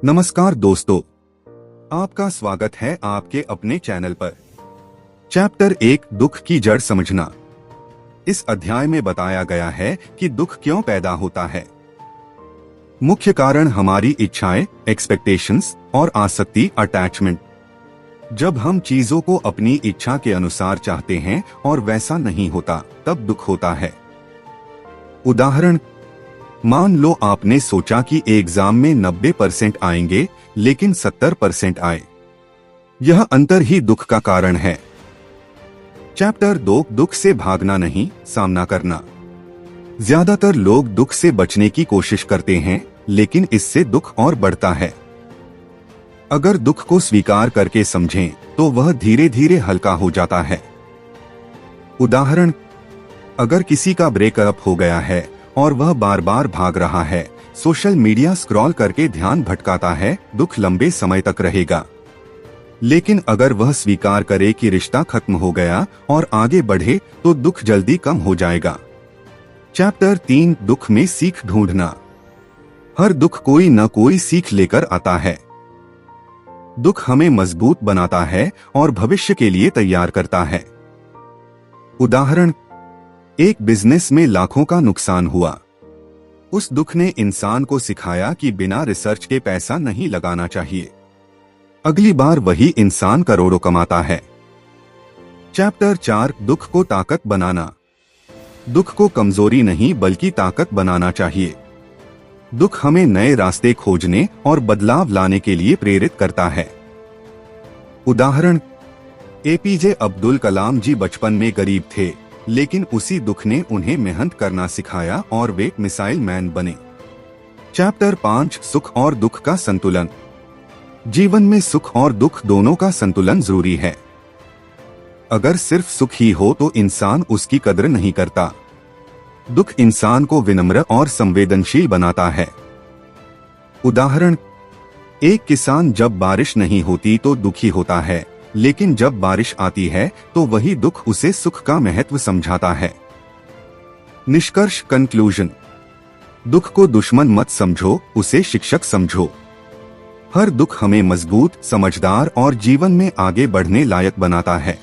नमस्कार दोस्तों, आपका स्वागत है आपके अपने चैनल पर। चैप्टर 1 दुख की जड़ समझना। इस अध्याय में बताया गया है कि दुख क्यों पैदा होता है। मुख्य कारण हमारी इच्छाएं, एक्सपेक्टेशंस और आसक्ति, अटैचमेंट। जब हम चीजों को अपनी इच्छा के अनुसार चाहते हैं और वैसा नहीं होता, तब दुख होता है। उदाहरण, मान लो आपने सोचा कि एग्जाम में 90% आएंगे, लेकिन 70% आए। यह अंतर ही दुख का कारण है। चैप्टर 2 दुख से भागना नहीं, सामना करना। ज्यादातर लोग दुख से बचने की कोशिश करते हैं, लेकिन इससे दुख और बढ़ता है। अगर दुख को स्वीकार करके समझें, तो वह धीरे धीरे हल्का हो जाता है। उदाहरण, अगर किसी का ब्रेकअप हो गया है और वह बार बार भाग रहा है, सोशल मीडिया स्क्रॉल करके ध्यान भटकाता है, दुख लंबे समय तक रहेगा। लेकिन अगर वह स्वीकार करे कि रिश्ता खत्म हो गया और आगे बढ़े, तो दुख जल्दी कम हो जाएगा। चैप्टर 3 दुख में सीख ढूंढना। हर दुख कोई न कोई सीख लेकर आता है। दुख हमें मजबूत बनाता है और भविष्य के लिए तैयार करता है। उदाहरण, एक बिजनेस में लाखों का नुकसान हुआ। उस दुख ने इंसान को सिखाया कि बिना रिसर्च के पैसा नहीं लगाना चाहिए। अगली बार वही इंसान करोड़ों कमाता है। चैप्टर 4 दुख को ताकत बनाना। दुख को कमजोरी नहीं बल्कि ताकत बनाना चाहिए। दुख हमें नए रास्ते खोजने और बदलाव लाने के लिए प्रेरित करता है। उदाहरण, एपीजे अब्दुल कलाम जी बचपन में गरीब थे, लेकिन उसी दुख ने उन्हें मेहनत करना सिखाया और वे मिसाइल मैन बने। चैप्टर 5 सुख और दुख का संतुलन। जीवन में सुख और दुख दोनों का संतुलन जरूरी है। अगर सिर्फ सुख ही हो तो इंसान उसकी कदर नहीं करता। दुख इंसान को विनम्र और संवेदनशील बनाता है। उदाहरण, एक किसान जब बारिश नहीं होती तो दुखी होता है, लेकिन जब बारिश आती है तो वही दुख उसे सुख का महत्व समझाता है। निष्कर्ष, कंक्लूजन। दुख को दुश्मन मत समझो, उसे शिक्षक समझो। हर दुख हमें मजबूत, समझदार और जीवन में आगे बढ़ने लायक बनाता है।